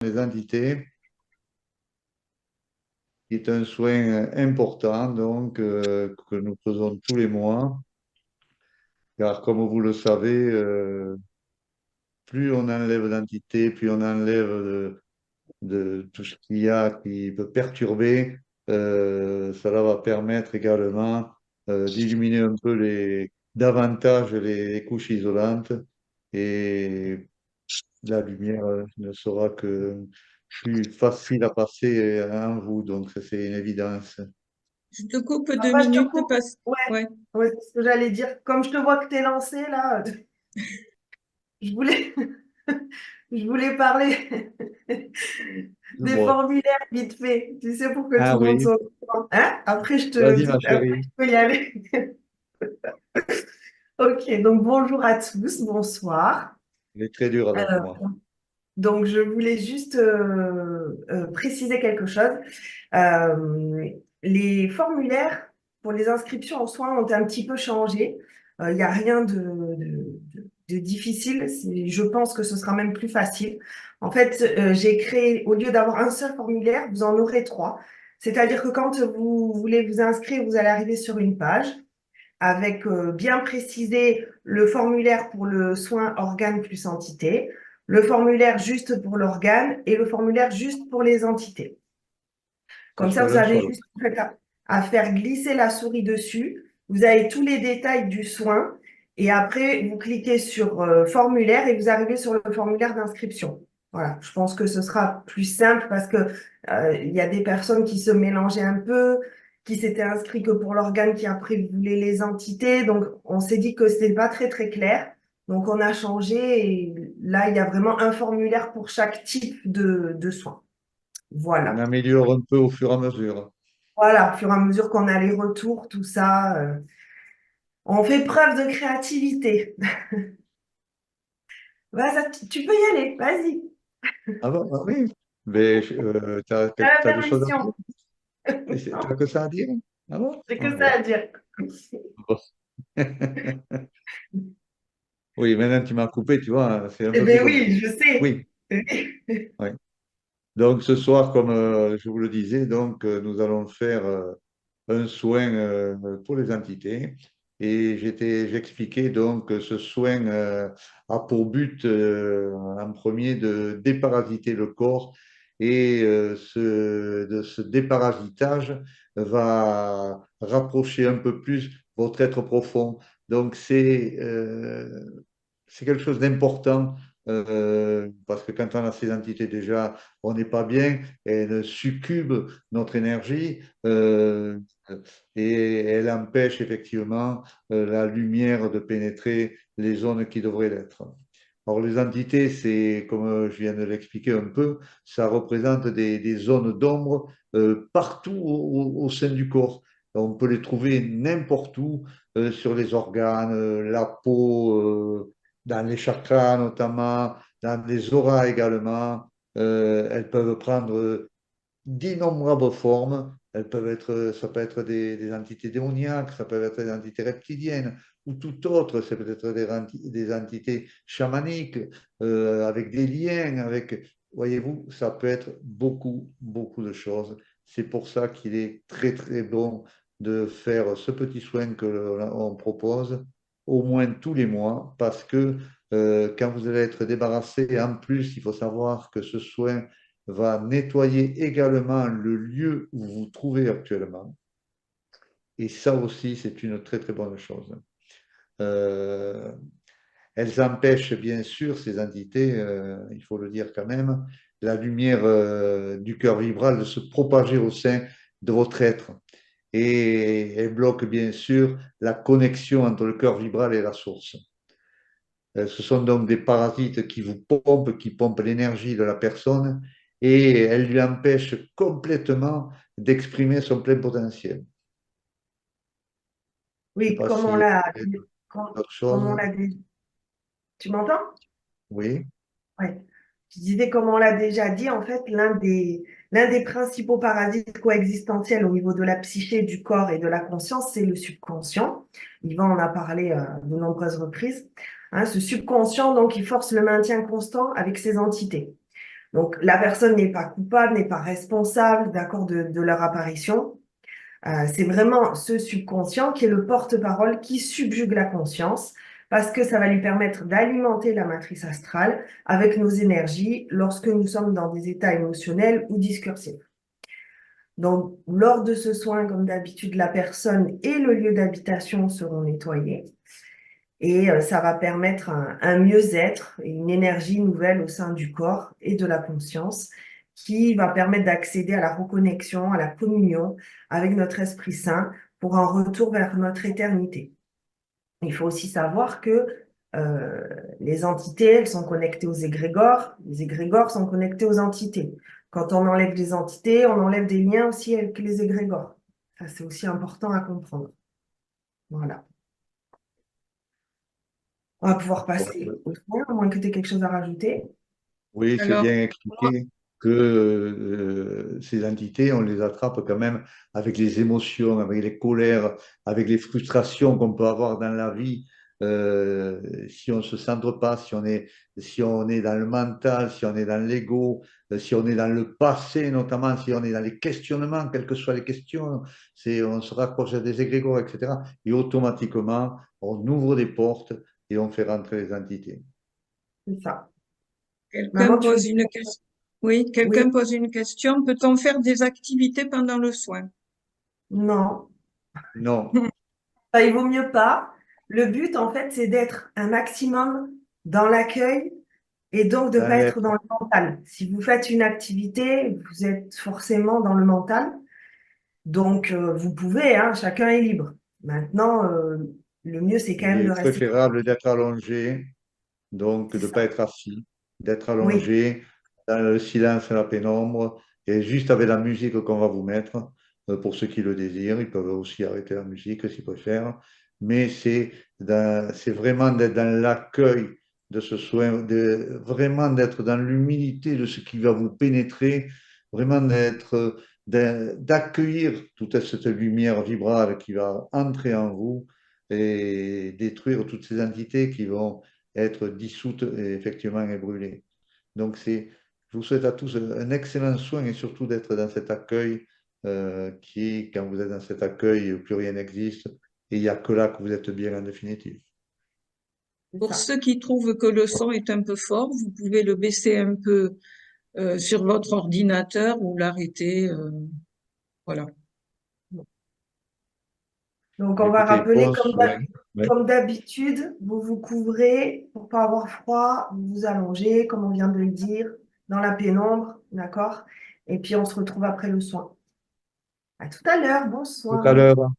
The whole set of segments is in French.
les entités, qui est un soin important donc que nous faisons tous les mois, car comme vous le savez, plus on enlève d'entités, plus on enlève de tout ce qu'il y a qui peut perturber, cela va permettre également d'illuminer un peu davantage les couches isolantes et la lumière ne sera que plus facile à passer en vous, donc ça c'est une évidence. Je te coupe deux Papa, je te minutes coupe. parce Ouais, ouais. ouais, c'est ce que j'allais dire. Comme je te vois que tu es lancé là, je voulais, je voulais parler des Bon. formulaires vite fait, tu sais, pour que tout Ah le monde oui, soit au courant. Hein? vas-y ma Après, chérie. je peux y aller. Ok, donc bonjour à tous, bonsoir. Il est très dur avec Euh, moi. donc, je voulais juste préciser quelque chose. Euh, les formulaires pour les inscriptions en soins ont un petit peu changé. Il n'y a rien de difficile. Je pense que ce sera même plus facile. En fait, j'ai créé, au lieu d'avoir un seul formulaire, vous en aurez trois. C'est-à-dire que quand vous voulez vous inscrire, vous allez arriver sur une page avec bien précisé le formulaire pour le soin organe plus entité, le formulaire juste pour l'organe et le formulaire juste pour les entités. C'est Comme ça, sur vous un avez seul. juste en fait, à faire glisser la souris dessus. Vous avez tous les détails du soin et après, vous cliquez sur formulaire et vous arrivez sur le formulaire d'inscription. Voilà, je pense que ce sera plus simple parce que il y a des personnes qui se mélangeaient un peu, qui s'étaient inscrits que pour l'organe, qui après voulaient les entités. Donc, on s'est dit que c'était pas très très clair. Donc, on a changé et là, il y a vraiment un formulaire pour chaque type de soin. On Voilà. améliore un peu au fur et à mesure. Voilà, au fur et à mesure qu'on a les retours, tout ça, on fait preuve de créativité. Tu peux y aller, vas-y. Ah bon, ah oui, mais C'est la t'as des choses à dire? permission. T'as que ça à dire? Ah bon? J'ai Ah que ça bon. à dire. Bon. Oui, maintenant tu m'as coupé, tu vois, c'est un Eh peu plus bien oui, compliqué. je sais. Oui, oui. Donc ce soir, comme je vous le disais, donc nous allons faire un soin pour les entités. Et j'expliquais donc que ce soin a pour but en premier de déparasiter le corps et de ce déparasitage va rapprocher un peu plus votre être profond. Donc c'est quelque chose d'important parce que quand on a ces entités déjà, on n'est pas bien, elles succubent notre énergie. Et elle empêche effectivement la lumière de pénétrer les zones qui devraient l'être. Alors les entités, c'est comme je viens de l'expliquer un peu, ça représente des zones d'ombre partout au sein du corps. On peut les trouver n'importe où, sur les organes, la peau, dans les chakras notamment, dans les auras également. Elles peuvent prendre d'innombrables formes. Ça peut être des entités démoniaques, ça peut être des entités reptiliennes ou tout autre. Ça peut être des entités chamaniques avec des liens, voyez-vous, ça peut être beaucoup, beaucoup de choses. C'est pour ça qu'il est très, très bon de faire ce petit soin que l'on propose au moins tous les mois parce que quand vous allez être débarrassé, en plus, il faut savoir que ce soin va nettoyer également le lieu où vous vous trouvez actuellement. Et ça aussi, c'est une très très bonne chose. Euh, Elles empêchent bien sûr ces entités, il faut le dire quand même, la lumière du cœur vibral de se propager au sein de votre être. Et elles bloquent bien sûr la connexion entre le cœur vibral et la source. Ce sont donc des parasites qui vous pompent, qui pompent l'énergie de la personne et elles lui empêchent complètement d'exprimer son plein potentiel. Je ne sais Oui, pas si d'autres comme on choses. l'a dit. Tu m'entends? Oui, Oui. Je disais, comme on l'a déjà dit, en fait, l'un des principaux parasites coexistentiels au niveau de la psyché, du corps et de la conscience, c'est le subconscient. Yvan en a parlé de nombreuses reprises. Hein, ce subconscient, donc, il force le maintien constant avec ces entités. Donc, la personne n'est pas coupable, n'est pas responsable, d'accord, de leur apparition. C'est vraiment ce subconscient qui est le porte-parole qui subjugue la conscience parce que ça va lui permettre d'alimenter la matrice astrale avec nos énergies lorsque nous sommes dans des états émotionnels ou discursifs. Donc, lors de ce soin, comme d'habitude, la personne et le lieu d'habitation seront nettoyés et ça va permettre un mieux-être et une énergie nouvelle au sein du corps et de la conscience qui va permettre d'accéder à la reconnexion, à la communion avec notre Esprit Saint pour un retour vers notre éternité. Il faut aussi savoir que euh, les entités, elles sont connectées aux égrégores, les égrégores sont connectés aux entités. Quand on enlève des entités, on enlève des liens aussi avec les égrégores. Ça, c'est aussi important à comprendre. Voilà. On va pouvoir passer au soin, à moins que tu aies quelque chose à rajouter. Oui, c'est Alors, bien expliqué que ces entités, on les attrape quand même avec les émotions, avec les colères, avec les frustrations qu'on peut avoir dans la vie. Si on ne se centre pas, si on est dans le mental, si on est dans l'ego, si on est dans le passé notamment, si on est dans les questionnements, quelles que soient les questions, on se rapproche des égrégores, etc. Et automatiquement, on ouvre des portes et on fait rentrer les entités. C'est ça. quelqu'un Maman, tu veux pose dire? une question. Oui, Oui, quelqu'un pose une question. Peut-on faire des activités pendant le soin? non. Non. Enfin, il vaut mieux pas. Le but, en fait, c'est d'être un maximum dans l'accueil et donc de ne Dans pas être l'être. dans le mental. Si vous faites une activité, vous êtes forcément dans le mental. Donc, vous pouvez, hein, chacun est libre. Maintenant, le mieux, c'est quand Il même de est rester. préférable d'être allongé, donc C'est de ne ça. pas être assis, d'être Oui, allongé dans le silence et la pénombre, et juste avec la musique qu'on va vous mettre. Pour ceux qui le désirent, ils peuvent aussi arrêter la musique s'ils préfèrent. Mais c'est vraiment d'être dans l'accueil de ce soin, vraiment d'être dans l'humilité de ce qui va vous pénétrer, vraiment d'accueillir toute cette lumière vibrale qui va entrer en vous et détruire toutes ces entités qui vont être dissoutes et effectivement et brûlées. Donc, je vous souhaite à tous un excellent soin et surtout d'être dans cet accueil quand vous êtes dans cet accueil, plus rien n'existe et il n'y a que là que vous êtes bien en définitive. c'est Pour ça. ceux qui trouvent que le son est un peu fort, vous pouvez le baisser un peu sur votre ordinateur ou l'arrêter. Voilà. Donc, on va Écoutez, rappeler bon soin. Ouais. comme d'habitude, vous vous couvrez pour pas avoir froid, vous vous allongez, comme on vient de le dire, dans la pénombre, d'accord? Et puis, on se retrouve après le soin. À tout à l'heure, bon Tout à soin. l'heure.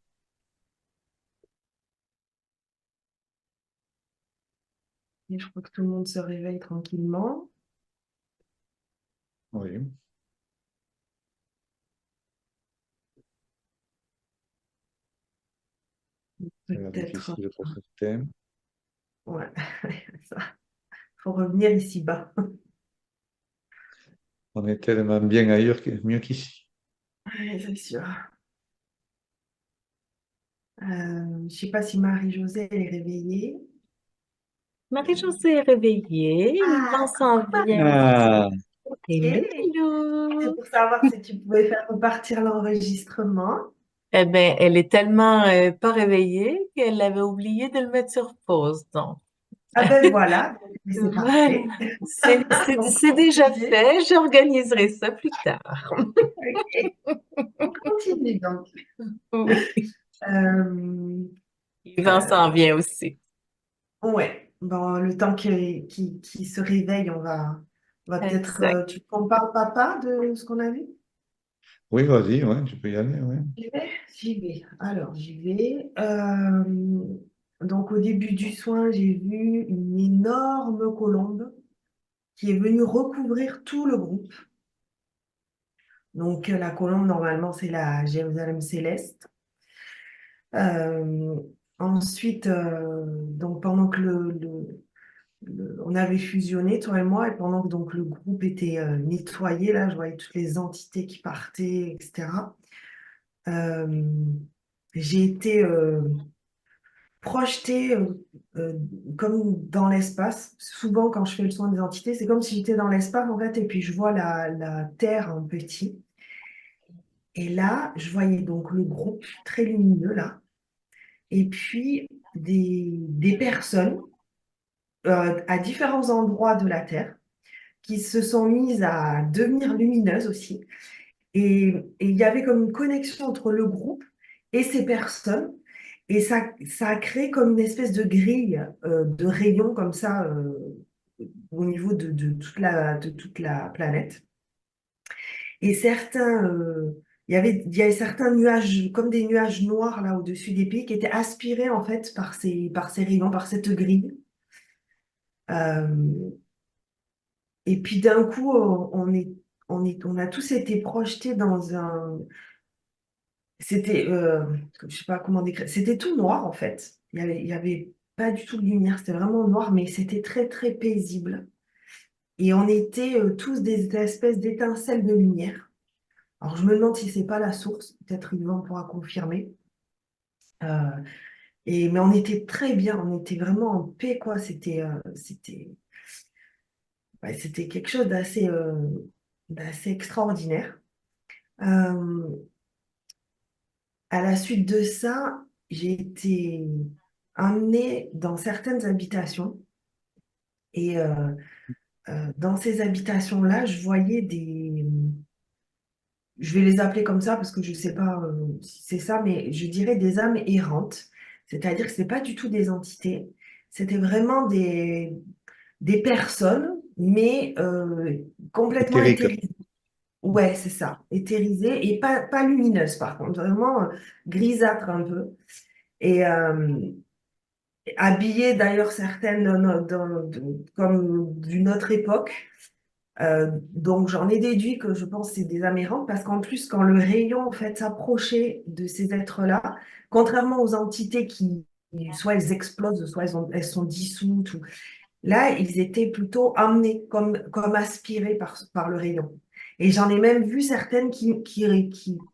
Et je crois que tout le monde se réveille tranquillement. Oui. Ça a l'air Peut-être, difficile pour certains. ouais, ça, faut revenir ici-bas. On est tellement bien ailleurs que mieux qu'ici. Ouais, c'est sûr. Je ne sais pas si Marie-Josée elle est réveillée. Marie-Josée est réveillée, Yvan Ah, s'en coucou vient. Ah, Hello, Marie-Josée. C'est hello. pour savoir si tu pouvais faire repartir l'enregistrement. Eh bien, elle est tellement pas réveillée qu'elle avait oublié de le mettre sur pause. Donc, Ah ben voilà, mais c'est voilà, parfait. Donc, c'est on déjà continue. fait. J'organiserai ça plus tard. Ok, on continue donc. Oui, Euh, Yvan euh, s'en vient aussi. ouais, bon, le temps qu'il se réveille, on va peut-être. Exact. Tu qu'on parle papa de ce qu'on a vu? oui, vas-y, ouais, tu peux y aller. Ouais. J'y vais? J'y vais. Alors, j'y vais. Donc, au début du soin, j'ai vu une énorme colombe qui est venue recouvrir tout le groupe. Donc, la colombe, normalement, c'est la Jérusalem céleste. Euh, Ensuite, donc, pendant que on avait fusionné, toi et moi, et pendant que donc, le groupe était nettoyé, là, je voyais toutes les entités qui partaient, etc. Euh, j'ai été projetée euh, comme dans l'espace. Souvent, quand je fais le soin des entités, c'est comme si j'étais dans l'espace, en fait, et puis je vois la Terre en petit. Et là, je voyais donc le groupe très lumineux, là, et puis des personnes à différents endroits de la Terre qui se sont mises à devenir lumineuses aussi. Et il y avait comme une connexion entre le groupe et ces personnes. Et ça a créé comme une espèce de grille de rayons comme ça au niveau de toute la planète. Et il y avait certains nuages, comme des nuages noirs là au-dessus des pays, qui étaient aspirés en fait par ces rayons, par cette grille. Euh, et puis d'un coup, on a tous été projetés dans un. C'était, je sais pas comment décrire, c'était tout noir en fait. Il y avait pas du tout de lumière, c'était vraiment noir, mais c'était très très paisible. Et on était tous des espèces d'étincelles de lumière. Alors je me demande si c'est pas la source, peut-être Yvan pourra confirmer. Euh, mais on était très bien, on était vraiment en paix quoi. Ouais, c'était quelque chose d'assez extraordinaire. Euh, à la suite de ça, j'ai été emmenée dans certaines habitations. Et dans ces habitations-là, je voyais je vais les appeler comme ça parce que je ne sais pas si c'est ça, mais je dirais des âmes errantes. C'est-à-dire que ce n'est pas du tout des entités, c'était vraiment des personnes, mais complètement Éthérique. éthérisées. Ouais, c'est ça, éthérisées et pas lumineuses par contre, vraiment grisâtres un peu. Et habillées d'ailleurs certaines comme d'une autre époque. Donc j'en ai déduit que je pense que c'est des amérantes parce qu'en plus quand le rayon en fait s'approchait de ces êtres-là, contrairement aux entités qui soit elles explosent, soit elles sont dissoutes, là ils étaient plutôt amenés comme aspirés par le rayon. Et j'en ai même vu certaines qui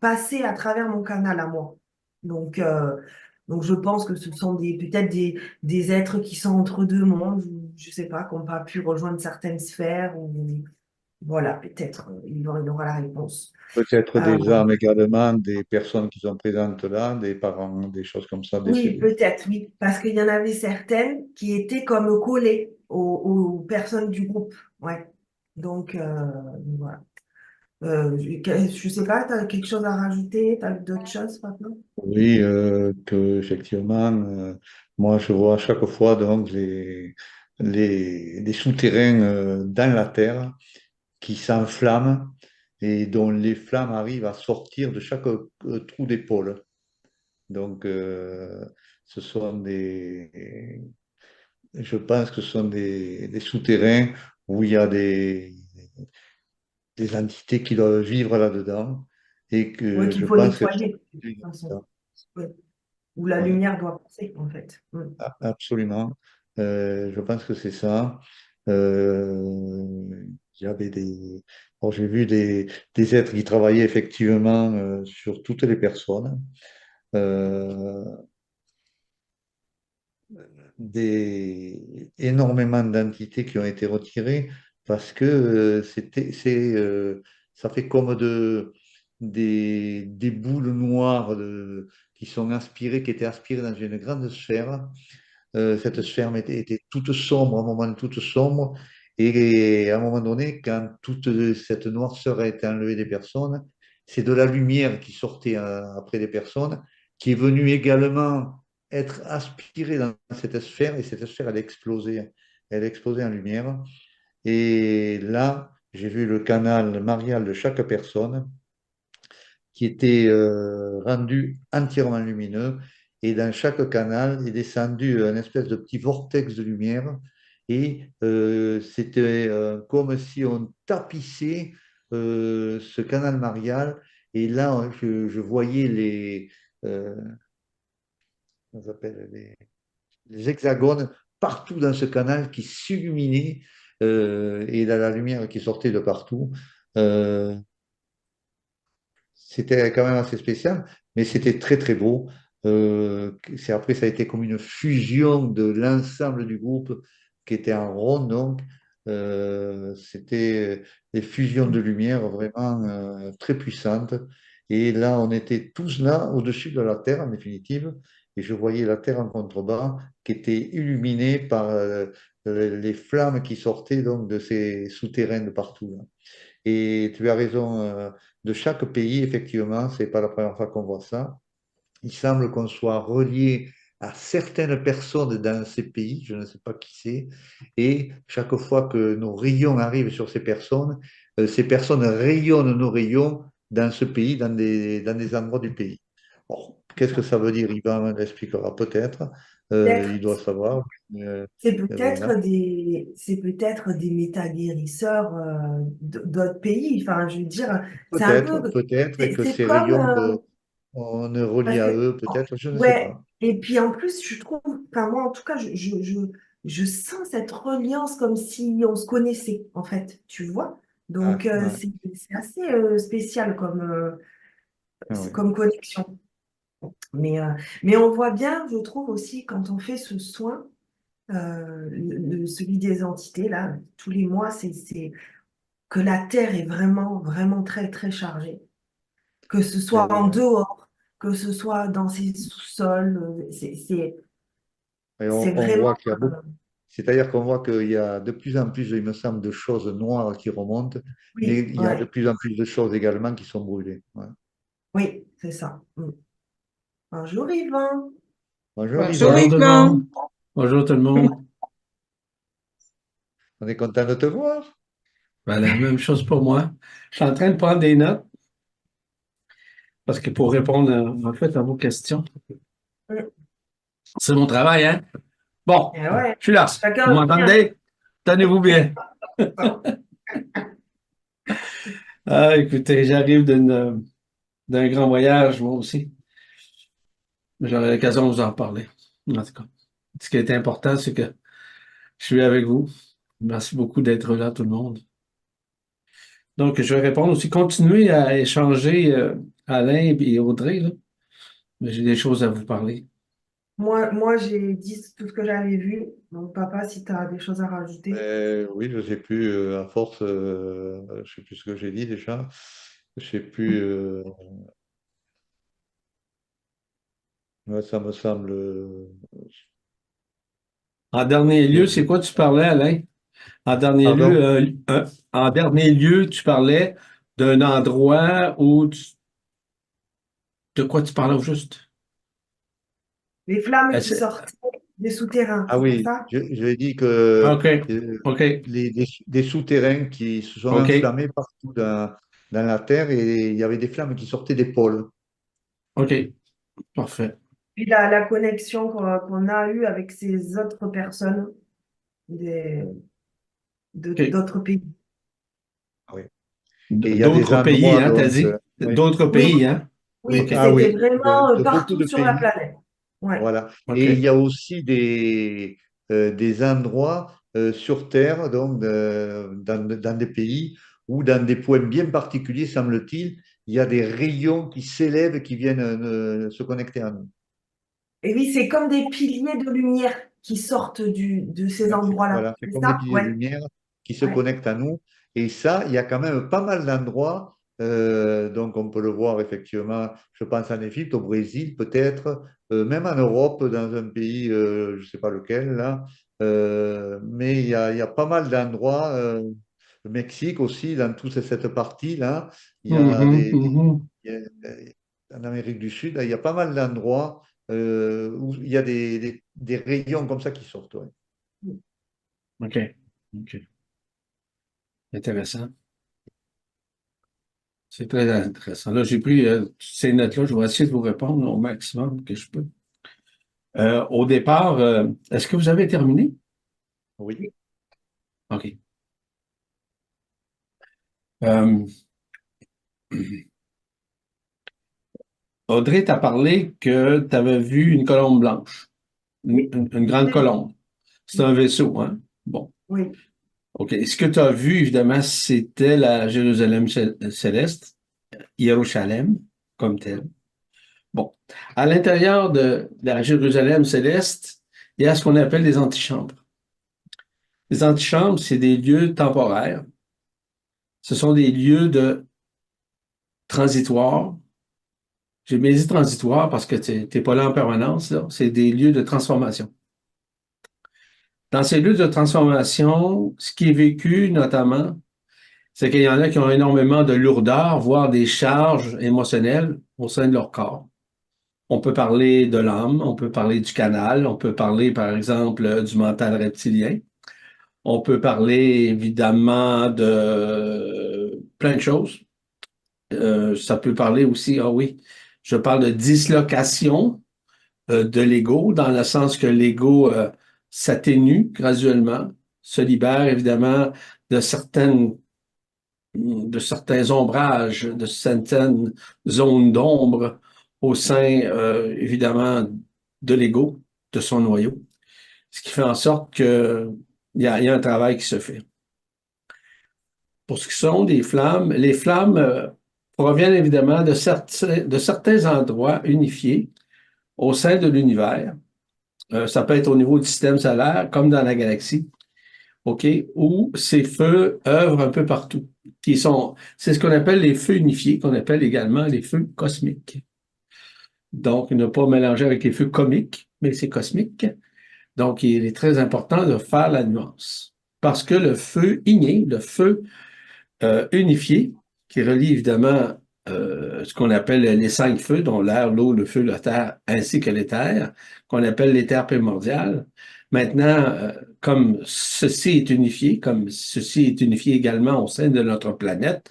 passaient à travers mon canal à moi. Donc, euh, donc je pense que ce sont peut-être des êtres qui sont entre deux mondes, ou je sais pas, qui n'ont pas pu rejoindre certaines sphères, ou voilà, peut-être il aura la réponse. Peut-être Euh, des âmes également, des personnes qui sont présentes là, des parents, des choses comme ça oui, décédées. peut-être, oui, parce qu'il y en avait certaines qui étaient comme collées aux personnes du groupe. Ouais. Donc, voilà. Je sais pas, tu as quelque chose à rajouter? Tu as d'autres choses maintenant? Oui, que effectivement, moi je vois à chaque fois donc les souterrains dans la terre qui s'enflamment et dont les flammes arrivent à sortir de chaque trou d'épaule. Donc, ce sont je pense que ce sont des souterrains où il y a des entités qui doivent vivre là-dedans et Oui, que qu'il je faut pense que nettoyer, de toute façon. Ouais. Où la ouais, lumière doit passer, en fait. Mm. absolument. Je pense que c'est ça. Il y avait bon, j'ai vu des êtres qui travaillaient effectivement sur toutes les personnes. Euh, énormément d'entités qui ont été retirées parce que ça fait comme des boules noires qui sont aspirées, qui étaient aspirées dans une grande sphère. Cette sphère était toute sombre, à un moment toute sombre. Et à un moment donné, quand toute cette noirceur a été enlevée des personnes, c'est de la lumière qui sortait après des personnes, qui est venue également être aspirée dans cette sphère, et cette sphère, elle a explosé. Elle a explosé en lumière. Et là, j'ai vu le canal marial de chaque personne qui était rendu entièrement lumineux. Et dans chaque canal est descendu un espèce de petit vortex de lumière. Et c'était comme si on tapissait ce canal marial. Et là, je voyais euh, on appelle les hexagones partout dans ce canal qui s'illuminaient et la lumière qui sortait de partout. Euh, C'était quand même assez spécial, mais c'était très très beau. Après, ça a été comme une fusion de l'ensemble du groupe qui était en rond, donc c'était des fusions de lumière vraiment très puissantes. Et là, on était tous là, au-dessus de la Terre, en définitive, et je voyais la Terre en contrebas qui était illuminée par les flammes qui sortaient donc de ces souterrains de partout, là. Et tu as raison, de chaque pays, effectivement, c'est pas la première fois qu'on voit ça. Il semble qu'on soit relié à certaines personnes dans ces pays, je ne sais pas qui c'est, et chaque fois que nos rayons arrivent sur ces personnes rayonnent nos rayons dans ce pays, dans des endroits du pays. Bon, qu'est-ce que ça veut dire? Ivan l'expliquera peut-être, Peut-être, il doit savoir. euh, voilà. c'est peut-être des méta-guérisseurs d'autres pays. Enfin, je veux dire, c'est un Peut-être, peu, peut-être, et que c'est ces comme, rayons, on est relié parce à que, eux, peut-être, je ne sais ouais, pas. et puis en plus, je trouve, enfin, moi en tout cas, je sens cette reliance comme si on se connaissait, en fait, tu vois. Ah, Donc, ouais, c'est assez spécial ah ouais. comme connexion. Mais, euh, mais on voit bien, je trouve aussi, quand on fait ce soin, celui des entités, là, tous les mois, c'est que la Terre est vraiment, vraiment très, très chargée. Que ce Ben soit oui, en ouais. dehors, que ce soit dans ses sous-sols, Et c'est on voit vraiment. qu'il y a beaucoup. C'est-à-dire qu'on voit qu'il y a de plus en plus, il me semble, de choses noires qui remontent, mais Oui, il y a de ouais, plus en plus de choses également qui sont brûlées. Ouais. oui, c'est ça. Mm. Bonjour Yvan. Bonjour Bonjour Yvan, Bonjour tout le Yvan. monde. Bonjour tout le monde. on est content de te voir. Ben, la même chose pour moi. Je suis en train de prendre des notes parce que pour répondre en fait à vos questions, Mm. c'est mon travail, hein? Bon, Eh ouais, je suis là. Vous chacun vient. m'entendez? Tenez-vous bien. Ah, écoutez, j'arrive d'un grand voyage, moi aussi. J'aurai l'occasion de vous en reparler. En tout cas, ce qui est important, c'est que je suis avec vous. Merci beaucoup d'être là, tout le monde. Donc, je vais répondre aussi. Continuez à échanger, Alain et Audrey, là. Mais j'ai des choses à vous parler. Moi, j'ai dit tout ce que j'avais vu. Donc, papa, si tu as des choses à rajouter. Oui, je ne sais plus, à force, je ne sais plus ce que j'ai dit déjà. Je ne sais plus, ouais, ça me semble. En dernier lieu, Bien. c'est quoi tu parlais, Alain? En dernier lieu, Pardon? en dernier lieu, tu parlais d'un endroit de quoi tu parlais au juste? Les flammes qui Essa- sortaient des souterrains, Ah c'est oui, ça? je dit que OK, OK, des souterrains qui se sont OK, enflammés partout dans la terre et il y avait des flammes qui sortaient des pôles. OK, parfait. Puis la connexion qu'on a eue avec ces autres personnes des, OK. d'autres pays. Ah oui. Et il y a des D'autres pays, endroits, hein, t'as donc, dit? oui, D'autres Oui, pays, hein? oui, OK, ah c'était oui, vraiment de beaucoup partout de sur la pays. planète. Ouais. Voilà. Et il OK. y a aussi des endroits sur Terre, donc dans des pays ou dans des points bien particuliers, semble-t-il, il y a des rayons qui s'élèvent, qui viennent se connecter à nous. Et oui, c'est comme des piliers de lumière qui sortent de ces Ouais, endroits-là. voilà, c'est C'est comme des ça? piliers de Ouais. lumière qui se Ouais. connectent à nous. Et ça, il y a quand même pas mal d'endroits. Donc, on peut le voir effectivement, je pense en Égypte, au Brésil, peut-être, même en Europe, dans un pays, je ne sais pas lequel, là. Mais il y a pas mal d'endroits, le Mexique aussi, dans toute cette partie-là. Il y a Mhm, mhm. il y a- en Amérique du Sud, il y a pas mal d'endroits où il y a des rayons comme ça qui sortent. Ouais. OK, OK. Intéressant. C'est très intéressant. Là, j'ai pris ces notes-là. Je vais essayer de vous répondre au maximum que je peux. Au départ, est-ce que vous avez terminé? Oui. OK. Euh, Audrey t'a parlé que tu avais vu une colombe blanche, Oui, une grande colombe. C'est un vaisseau, hein? Bon. oui, OK. Ce que tu as vu, évidemment, c'était la Jérusalem céleste, Yerushalem, comme telle. Bon, à l'intérieur de la Jérusalem céleste, il y a ce qu'on appelle des antichambres. Les antichambres, c'est des lieux temporaires. Ce sont des lieux de transitoires. J'ai bien dit transitoire parce que tu n'es pas là en permanence, là. C'est des lieux de transformation. Dans ces lieux de transformation, ce qui est vécu notamment, c'est qu'il y en a qui ont énormément de lourdeur, voire des charges émotionnelles au sein de leur corps. On peut parler de l'âme, on peut parler du canal, on peut parler, par exemple, du mental reptilien. On peut parler, évidemment, de plein de choses. Ça peut parler aussi, ah oui, je parle de dislocation de l'ego, dans le sens que l'ego s'atténue graduellement, se libère, évidemment, de certains ombrages, de certaines zones d'ombre au sein, évidemment, de l'ego, de son noyau. Ce qui fait en sorte que il y a un travail qui se fait. Pour ce qui sont des flammes, les flammes proviennent évidemment de certains endroits unifiés au sein de l'univers. Ça peut être au niveau du système solaire, comme dans la galaxie, OK, où ces feux œuvrent un peu partout. C'est ce qu'on appelle les feux unifiés, qu'on appelle également les feux cosmiques. Donc, ne pas mélanger avec les feux comiques, mais c'est cosmique. Donc, il est très important de faire la nuance. Parce que le feu igné, le feu unifié, qui relie évidemment ce qu'on appelle les 5 feux, dont l'air, l'eau, le feu, la terre, ainsi que l'éther, qu'on appelle l'éther primordial. Maintenant, comme ceci est unifié également au sein de notre planète,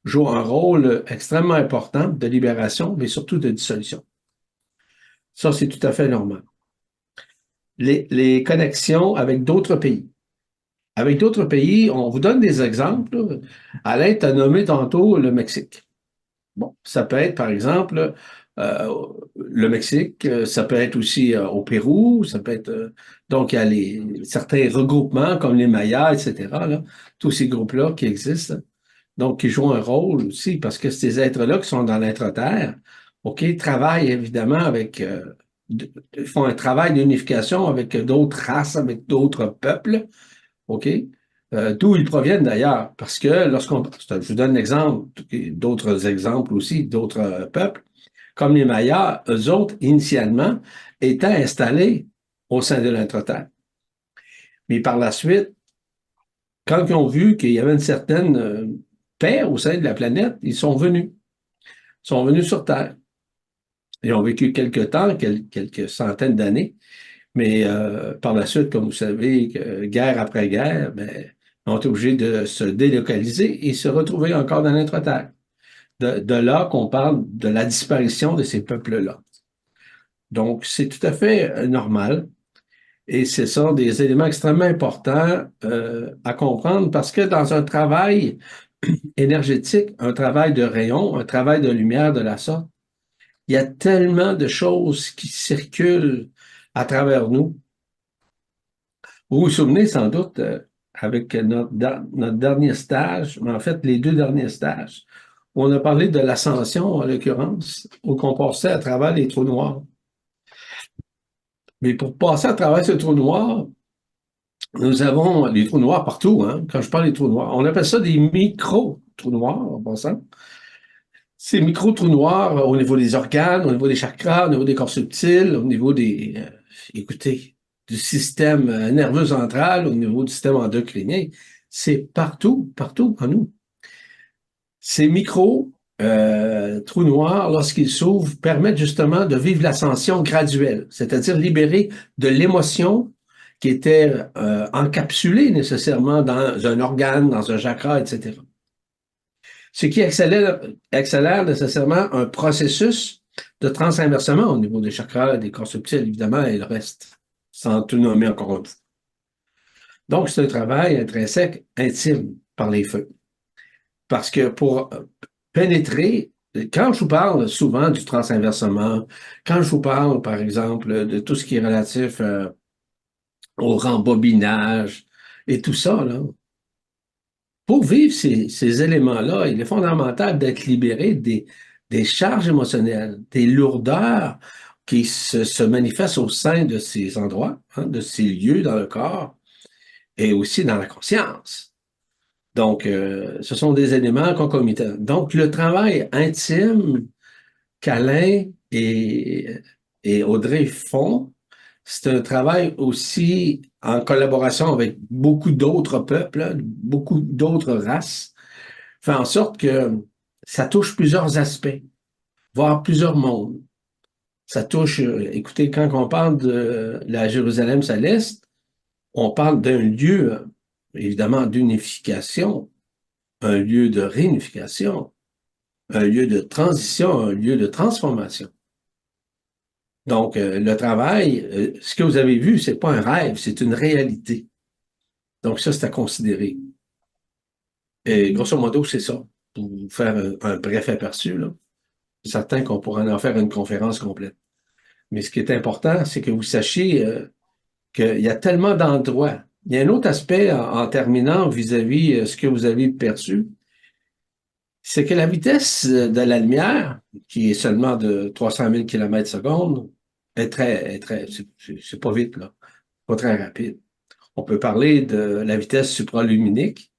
joue un rôle extrêmement important de libération, mais surtout de dissolution. Ça, c'est tout à fait normal. Les connexions avec d'autres pays. Avec d'autres pays, on vous donne des exemples. Alain t'a nommé tantôt le Mexique. Bon, ça peut être, par exemple, le Mexique, ça peut être aussi au Pérou, ça peut être... donc, il y a certains regroupements comme les Mayas, etc., là, tous ces groupes-là qui existent, donc qui jouent un rôle aussi, parce que ces êtres-là qui sont dans l'être-terre, OK, travaillent évidemment avec... font un travail d'unification avec d'autres races, avec d'autres peuples, OK? D'où ils proviennent d'ailleurs, parce que je vous donne l'exemple, d'autres exemples aussi, d'autres peuples, comme les Mayas, eux autres, initialement, étaient installés au sein de l'Intre-Terre. Mais par la suite, quand ils ont vu qu'il y avait une certaine paix au sein de la planète, ils sont venus sur Terre. Ils ont vécu quelques temps, quelques centaines d'années, mais par la suite, comme vous savez, guerre après guerre, on est obligé de se délocaliser et se retrouver encore dans notre terre. De là qu'on parle de la disparition de ces peuples-là. Donc, c'est tout à fait normal et ce sont des éléments extrêmement importants à comprendre parce que dans un travail énergétique, un travail de rayon, un travail de lumière de la sorte, il y a tellement de choses qui circulent à travers nous. Vous vous souvenez sans doute, avec notre dernier stage, mais en fait les 2 derniers stages, où on a parlé de l'ascension, en l'occurrence, où on passait à travers les trous noirs. Mais pour passer à travers ces trous noirs, nous avons des trous noirs partout, hein. Quand je parle des trous noirs, on appelle ça des micro-trous noirs, en passant. Ces micro-trous noirs au niveau des organes, au niveau des chakras, au niveau des corps subtils, au niveau des... écoutez, du système nerveux central, au niveau du système endocrinien, c'est partout en nous. Ces trous noirs, lorsqu'ils s'ouvrent, permettent justement de vivre l'ascension graduelle, c'est-à-dire libérer de l'émotion qui était encapsulée nécessairement dans un organe, dans un chakra, etc. Ce qui accélère nécessairement un processus de transinversement au niveau des chakras, des corps subtils, évidemment, et le reste, sans tout nommer encore une fois. Donc, c'est un travail intrinsèque, intime, par les feux. Parce que pour pénétrer, quand je vous parle souvent du transinversement, quand je vous parle, par exemple, de tout ce qui est relatif au rembobinage et tout ça, là, pour vivre ces éléments-là, il est fondamental d'être libéré des charges émotionnelles, des lourdeurs qui se manifestent au sein de ces endroits, hein, de ces lieux dans le corps et aussi dans la conscience. Donc, ce sont des éléments concomitants. Donc, le travail intime qu'Alain et Audrey font, c'est un travail aussi en collaboration avec beaucoup d'autres peuples, hein, beaucoup d'autres races, fait en sorte que ça touche plusieurs aspects, voire plusieurs mondes. Ça touche, écoutez, quand on parle de la Jérusalem céleste, on parle d'un lieu, évidemment, d'unification, un lieu de réunification, un lieu de transition, un lieu de transformation. Donc, le travail, ce que vous avez vu, c'est pas un rêve, c'est une réalité. Donc, ça, c'est à considérer. Et grosso modo, c'est ça. Pour vous faire un bref aperçu, là. C'est certain qu'on pourrait en faire une conférence complète. Mais ce qui est important, c'est que vous sachiez qu'il y a tellement d'endroits. Il y a un autre aspect en terminant vis-à-vis ce que vous avez perçu, c'est que la vitesse de la lumière, qui est seulement de 300 000 km/s, c'est pas vite, là. Pas très rapide. On peut parler de la vitesse supraluminique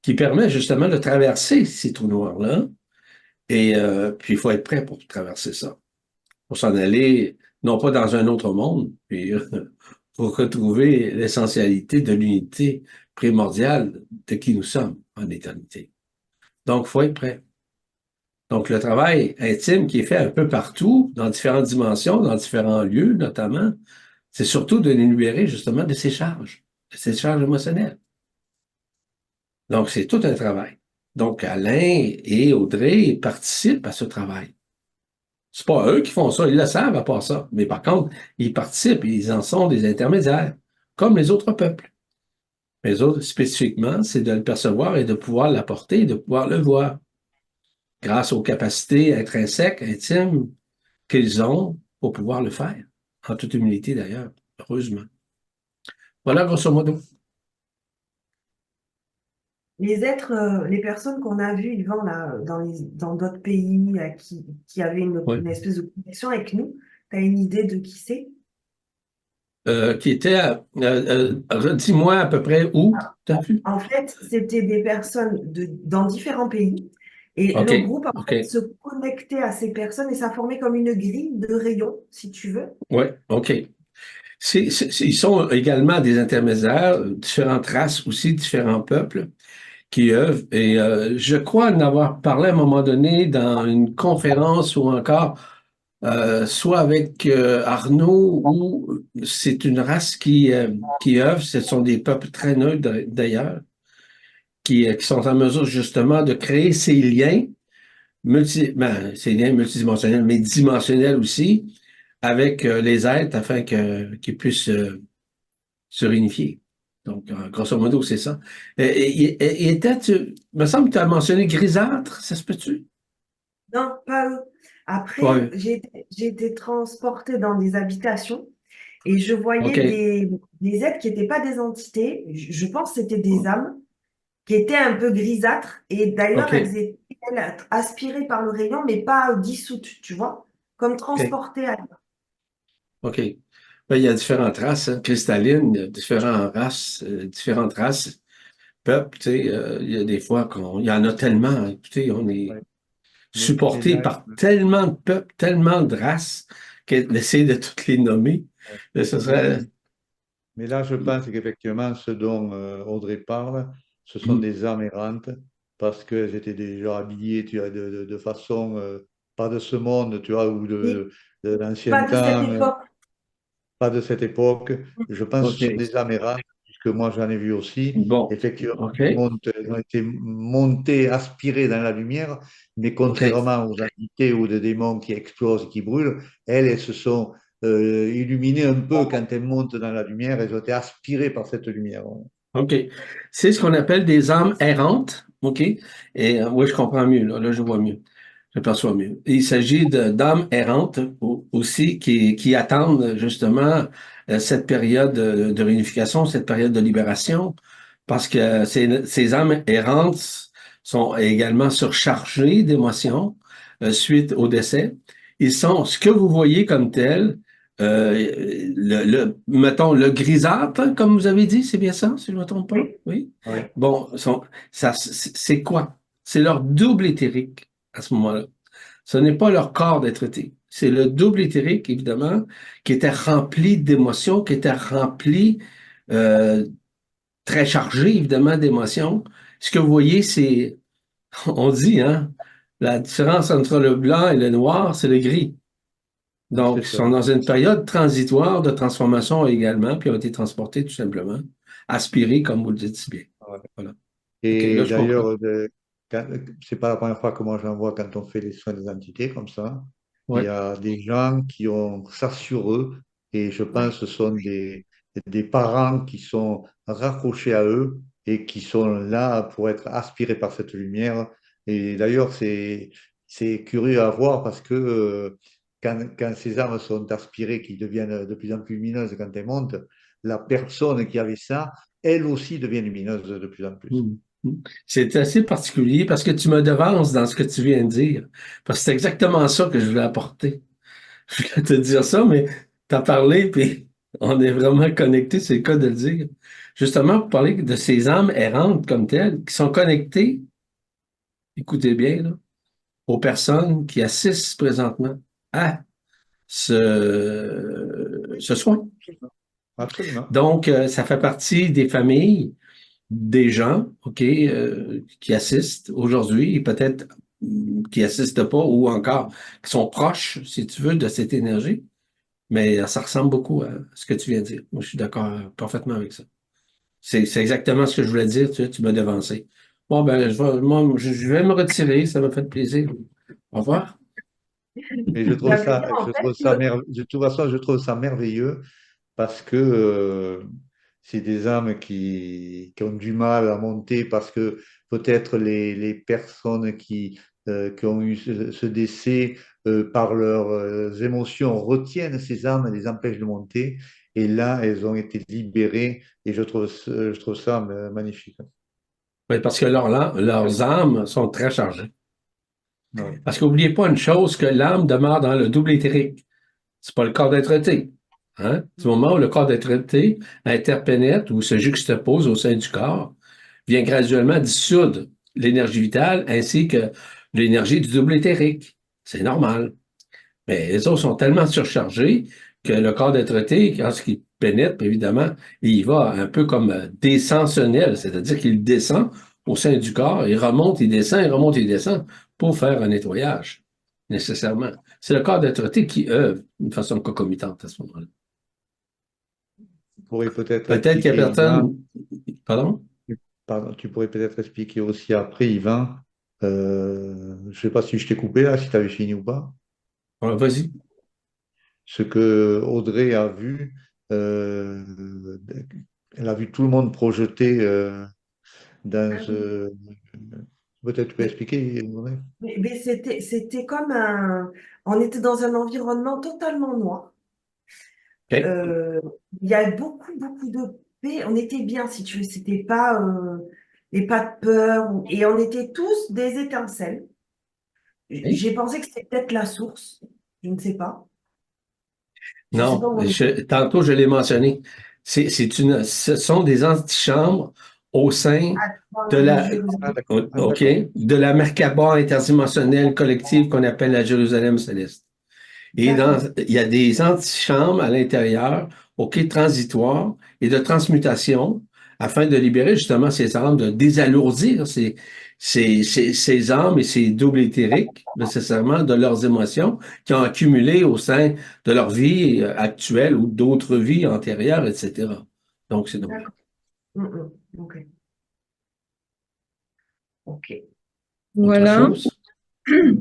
qui permet justement de traverser ces trous noirs-là. Et puis, il faut être prêt pour traverser ça. Pour s'en aller, non pas dans un autre monde, puis pour retrouver l'essentialité de l'unité primordiale de qui nous sommes en éternité. Donc, il faut être prêt. Donc, le travail intime qui est fait un peu partout, dans différentes dimensions, dans différents lieux notamment, c'est surtout de nous libérer justement de ces charges émotionnelles. Donc, c'est tout un travail. Donc, Alain et Audrey participent à ce travail. C'est pas eux qui font ça, ils le savent à part ça. Mais par contre, ils participent, ils en sont des intermédiaires, comme les autres peuples. Les autres, spécifiquement, c'est de le percevoir et de pouvoir l'apporter, de pouvoir le voir, grâce aux capacités intrinsèques, intimes qu'ils ont pour pouvoir le faire. En toute humilité d'ailleurs, heureusement. Voilà, grosso modo. Les êtres, les personnes qu'on a vues, Yvan, là, dans d'autres pays, qui avaient Oui. une espèce de connexion avec nous, tu as une idée de qui c'est? Qui était, dis-moi à peu près où, t'as vu? En fait, c'était des personnes dans différents pays. Et OK, le groupe, en OK. fait, se connectait à ces personnes et ça formait comme une grille de rayons, si tu veux. Oui, OK. Ils sont également des intermédiaires, différentes races aussi, différents peuples qui œuvrent. Et je crois en avoir parlé à un moment donné dans une conférence ou encore soit avec Arnaud, ou c'est une race qui œuvre. Ce sont des peuples très neutres d'ailleurs, qui sont en mesure justement de créer ces liens ces liens multidimensionnels, mais dimensionnels aussi, avec les êtres afin qu'ils puissent se réunifier. Donc, grosso modo, c'est ça. Me semble que tu as mentionné grisâtre, ça se peut-tu? Non, pas eux. Après, Ouais. j'ai été transportée dans des habitations et je voyais OK. des êtres qui n'étaient pas des entités. Je pense que c'était des âmes qui étaient un peu grisâtres. Et d'ailleurs, elles OK. étaient aspirées par le rayon, mais pas dissoutes, tu vois, comme OK. transportées à OK. Ben, il y a différentes races, hein, cristallines, il y a différentes races, peuples, tu sais, il y a des fois il y en a tellement, écoutez, on est Ouais. Mais supporté là, par tellement de peuples, tellement de races, qu'essayer de toutes les nommer, ce serait... mais là, je pense qu'effectivement, ce dont Audrey parle, ce sont des âmes errantes, parce qu'elles étaient déjà habillées, tu vois, de façon, pas de ce monde, tu vois, ou Oui, de l'ancien pas de cette temps, époque. pas de cette époque. Je pense que ce sont OK. des âmes errantes, puisque moi j'en ai vu aussi. Bon. Effectivement, OK. elles ont été montées, aspirées dans la lumière, mais OK. contrairement aux entités ou des démons qui explosent, qui brûlent, elles se sont illuminées un peu quand elles montent dans la lumière, elles ont été aspirées par cette lumière. OK. C'est ce qu'on appelle des âmes errantes. OK. Et oui, je comprends mieux. Là, je vois mieux. Je perçois mieux. Il s'agit d'âmes errantes aussi qui attendent justement cette période de réunification, cette période de libération, parce que ces âmes errantes sont également surchargés d'émotions suite au décès. Ils sont ce que vous voyez comme tel, mettons, le grisâtre, hein, comme vous avez dit, c'est bien ça, si je ne me trompe pas? Oui. Oui. Oui. Bon, c'est quoi? C'est leur double éthérique à ce moment-là. Ce n'est pas leur corps d'être-té. C'est le double éthérique, évidemment, qui était rempli d'émotions, qui était rempli, euh, très chargé, évidemment, d'émotions. Ce que vous voyez, c'est, on dit, hein, la différence entre le blanc et le noir, c'est le gris. Donc, ils C'est sont ça. dans une période transitoire de transformation également, puis ont été transportés tout simplement, aspirés, comme vous le dites si bien. Ouais. Voilà. OK, là, Et je comprends. d'ailleurs, c'est pas la première fois que moi j'en vois quand on fait les soins des entités comme ça. Il y Ouais. a des gens qui ont ça sur eux et je pense que ce sont des parents qui sont raccrochés à eux et qui sont là pour être aspirés par cette lumière. Et d'ailleurs, c'est curieux à voir parce que quand ces âmes sont aspirées, qui deviennent de plus en plus lumineuses quand elles montent, la personne qui avait ça, elle aussi devient lumineuse de plus en plus. Mm. Mm. C'est assez particulier parce que tu me devances dans ce que tu viens de dire. Parce que c'est exactement ça que je voulais apporter. Je voulais te dire ça, mais tu as parlé, puis on est vraiment connectés, c'est le cas de le dire. Justement, pour parler de ces âmes errantes comme telles, qui sont connectées, écoutez bien, là, aux personnes qui assistent présentement à ce soin. Absolument. Donc, ça fait partie des familles, des gens, OK, qui assistent aujourd'hui et peut-être qui assistent pas ou encore qui sont proches, si tu veux, de cette énergie. Mais ça ressemble beaucoup à ce que tu viens de dire. Moi, je suis d'accord parfaitement avec ça. C'est exactement ce que je voulais dire, tu m'as devancé. Bon, ben, je vais me retirer, ça m'a fait plaisir. Au revoir. Et je trouve Ça veut dire ça, en je fait trouve ça que de toute façon, je trouve ça merveilleux parce que c'est des âmes qui ont du mal à monter parce que peut-être les personnes qui ont eu ce décès par leurs émotions retiennent ces âmes, les empêchent de monter. Et là, elles ont été libérées et je trouve ça magnifique. Oui, parce que leurs âmes sont très chargées. Ouais. Parce qu'oubliez pas une chose, que l'âme demeure dans le double éthérique. C'est pas le corps d'être-té. Hein? Du moment où le corps d'être-té interpénètre ou se juxtapose au sein du corps, vient graduellement dissoudre l'énergie vitale ainsi que l'énergie du double éthérique. C'est normal. Mais les autres sont tellement surchargés que le corps d'être-té, quand il pénètre, évidemment, il va un peu comme descensionnel, c'est-à-dire qu'il descend au sein du corps, il remonte, il descend, il remonte, il descend pour faire un nettoyage, nécessairement. C'est le corps d'être-té qui œuvre d'une façon concomitante à ce moment-là. Tu pourrais peut-être Peut-être qu'il y a expliquer, Yvan, personne. Pardon? pardon, tu pourrais peut-être expliquer aussi après, Yvan, je ne sais pas si je t'ai coupé là, si tu avais fini ou pas, Alors, vas-y. ce que Audrey a vu, euh, elle a vu tout le monde projeté dans ah oui. ce... Peut-être tu peux Mais, expliquer, Audrey? mais c'était comme un. On était dans un environnement totalement noir. OK. Euh, il y a beaucoup de paix. On était bien, si tu veux. C'était pas. Et pas de peur. Et on était tous des étincelles. Hey. J'ai pensé que c'était peut-être la source. Je ne sais pas. Je ne sais pas Non, où on est. tantôt je l'ai mentionné. Ce sont des antichambres au sein de Dans la, Ah, Jérusalem. d'accord. Ah, OK, d'accord. de la Merkaba interdimensionnelle collective qu'on appelle la Jérusalem céleste. Et D'accord. il y a des antichambres à l'intérieur, OK, transitoires et de transmutation afin de libérer justement ces âmes, de désalourdir ces âmes et ces doubles éthériques, nécessairement, de leurs émotions qui ont accumulé au sein de leur vie actuelle ou d'autres vies antérieures, etc. Donc, c'est normal. D'accord. Ok. Ok. Autre Voilà. chose? Est-ce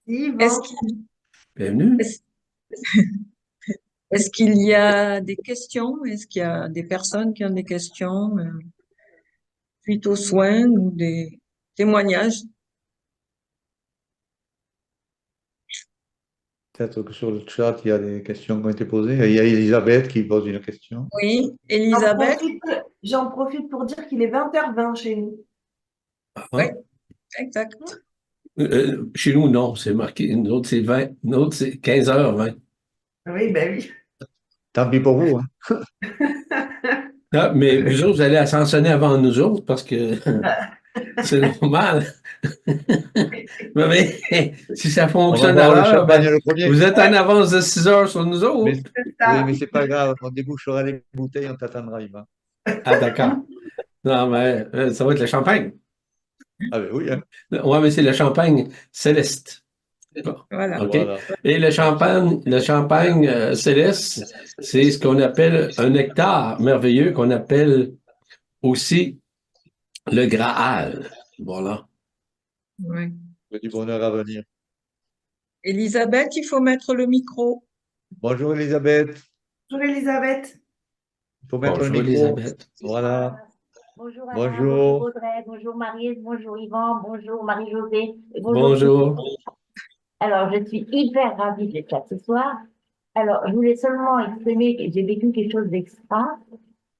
Yvan. qu'il Bienvenue. est-ce, est-ce qu'il y a des questions? Est-ce qu'il y a des personnes qui ont des questions suite aux soins ou des témoignages? Peut-être que sur le chat, il y a des questions qui ont été posées. Il y a Elisabeth qui pose une question. Oui, J'en Elisabeth? profite, j'en profite pour dire qu'il est 20h20 chez nous. Oui, Ah, Exact. Chez nous, non, c'est marqué. Nous autres, c'est 20. Nous autres, c'est 15h20. Oui, ben oui. Tant pis pour vous, hein. Ah, mais vous autres, vous allez ascensionner avant nous autres parce que c'est normal. Mais si ça On va fonctionne à boire le l'heure, champagne ben, le premier. vous êtes en avance de 6 heures sur nous Mais, autres. C'est oui, ça. mais c'est pas grave. On débouchera les bouteilles, on t'attendra, Yvan. Ah, d'accord. Non, mais ça va être le champagne. Ah ben oui, hein. Ouais, mais c'est le champagne céleste. Bon, Voilà. OK. Voilà. Et le champagne céleste, c'est ce qu'on appelle un nectar merveilleux qu'on appelle aussi le Graal. Voilà. Ouais. Du bonheur à venir. Elisabeth, il faut mettre le micro. Bonjour Elisabeth. Bonjour Elisabeth. Il faut mettre le Bonjour, micro. Elisabeth. Voilà. Bonjour Alain, bonjour Bonjour. Audrey, bonjour Marie, bonjour Yvan, bonjour Marie-Josée, et bonjour tous. Bonjour. Alors, je suis hyper ravie d'être là ce soir. Alors, je voulais seulement exprimer que j'ai vécu quelque chose d'extra.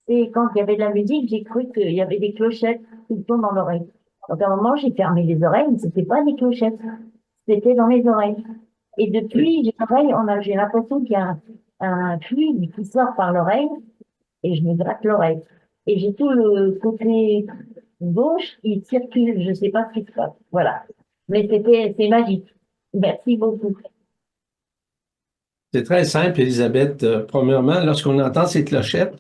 Et quand il y avait de la musique, j'ai cru qu'il y avait des clochettes tout le temps dans l'oreille. Donc, à un moment, j'ai fermé les oreilles, mais c'était pas des clochettes. C'était dans les oreilles. Et depuis, j'ai l'impression qu'il y a un fluide qui sort par l'oreille et je me gratte l'oreille. Et j'ai tout le côté gauche qui circule, je sais pas ce qui se passe. Voilà. Mais c'est magique. Merci beaucoup. C'est très simple, Elisabeth. Premièrement, lorsqu'on entend ces clochettes,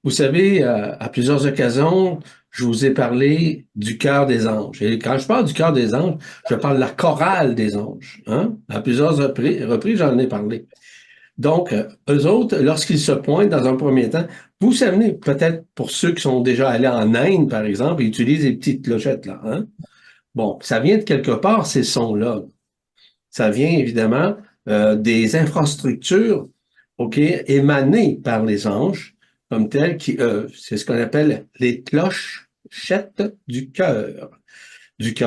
vous savez, à plusieurs occasions, je vous ai parlé du chœur des anges. Et quand je parle du chœur des anges, je parle de la chorale des anges. Hein? À plusieurs reprises, j'en ai parlé. Donc, eux autres, lorsqu'ils se pointent dans un premier temps, vous savez, peut-être pour ceux qui sont déjà allés en Inde, par exemple, ils utilisent les petites clochettes là. Hein? Bon, ça vient de quelque part, ces sons-là. Ça vient évidemment des infrastructures, OK, émanées par les anges, comme telles, c'est ce qu'on appelle les clochettes du cœur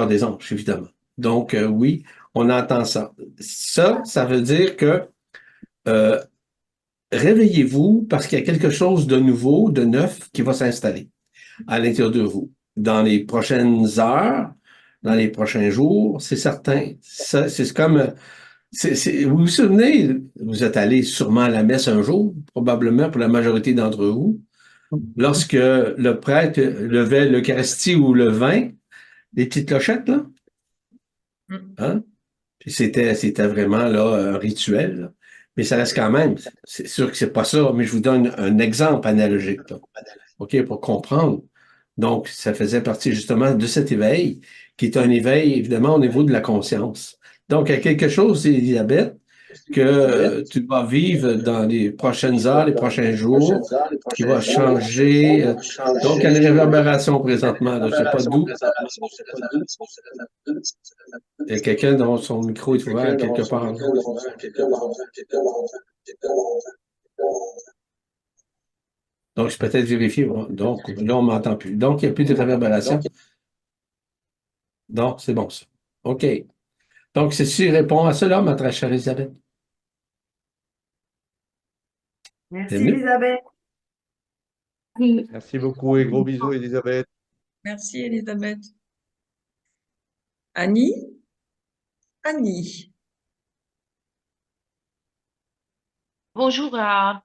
des anges, évidemment. Donc, oui, on entend ça. Ça veut dire que euh, réveillez-vous parce qu'il y a quelque chose de nouveau, de neuf qui va s'installer à l'intérieur de vous. Dans les prochaines heures, dans les prochains jours, c'est certain. Ça, c'est comme vous vous souvenez, vous êtes allé sûrement à la messe un jour, probablement pour la majorité d'entre vous, lorsque le prêtre levait l'Eucharistie ou le vin, les petites clochettes, là, hein? Puis c'était vraiment là un rituel, là. Mais ça reste quand même, c'est sûr que c'est pas ça, mais je vous donne un exemple analogique, là. OK, pour comprendre. Donc, ça faisait partie justement de cet éveil, qui est un éveil, évidemment, au niveau de la conscience. Donc, il y a quelque chose, Elisabeth, que tu vas vivre dans les prochaines heures, les prochains jours, qui va changer. Donc, il y a une réverbération présentement, là, je sais pas d'où. Il y a quelqu'un dont son micro est ouvert quelque part, là. Donc, je peux peut-être vérifier. Donc, là, on m'entend plus. Donc, il n'y a plus de réverbération. Donc, c'est bon, ça. OK. Donc, ceci répond à cela, ma très chère Elisabeth. Merci C'est mieux? Elisabeth. Oui. Merci beaucoup et gros bisous, Elisabeth. Merci, Elisabeth. Annie? Annie. Bonjour à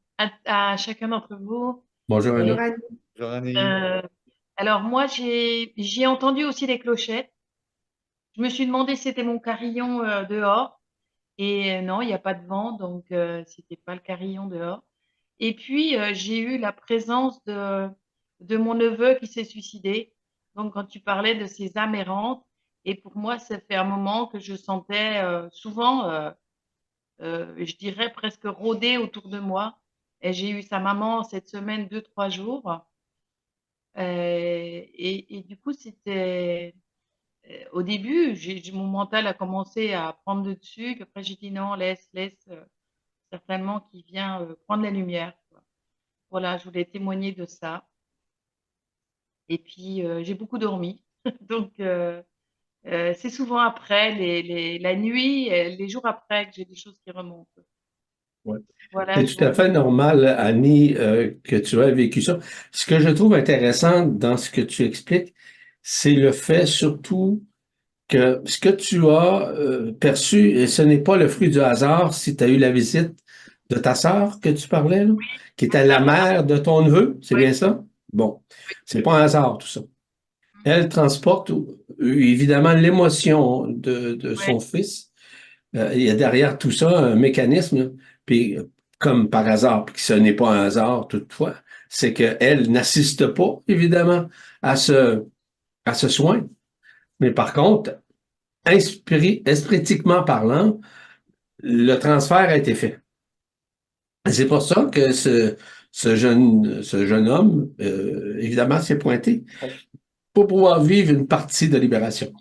chacun d'entre vous. Bonjour, Bonjour Annie. Annie. Bonjour Annie. Alors moi, j'ai entendu aussi les clochettes. Je me suis demandé si c'était mon carillon dehors. Et non, il n'y a pas de vent, donc c'était pas le carillon dehors. Et puis, j'ai eu la présence de mon neveu qui s'est suicidé. Donc, quand tu parlais de ces âmes errantes, et pour moi, ça fait un moment que je sentais souvent, je dirais presque rôder autour de moi. Et j'ai eu sa maman cette semaine, 2, 3 jours. Et du coup, c'était au début, mon mental a commencé à prendre le dessus. Puis après, j'ai dit non, laisse, certainement qu'il vient prendre la lumière, quoi. Voilà, je voulais témoigner de ça. Et puis, j'ai beaucoup dormi. Donc, c'est souvent après, la nuit, les jours après, que j'ai des choses qui remontent. Ouais. Voilà, C'est je tout à vous fait normal, Annie, que tu aies vécu ça. Ce que je trouve intéressant dans ce que tu expliques, c'est le fait surtout que ce que tu as perçu, et ce n'est pas le fruit du hasard si tu as eu la visite de ta sœur que tu parlais, là, qui était la mère de ton neveu, c'est bien ça? Bon, c'est pas un hasard tout ça. Elle transporte évidemment l'émotion de son fils. Il y a derrière tout ça un mécanisme, là. Puis comme par hasard, puis que ce n'est pas un hasard toutefois, c'est qu'elle n'assiste pas évidemment à ce soin. Mais par contre, espritiquement parlant, le transfert a été fait. Et c'est pour ça que ce jeune homme, évidemment, s'est pointé pour pouvoir vivre une partie de libération.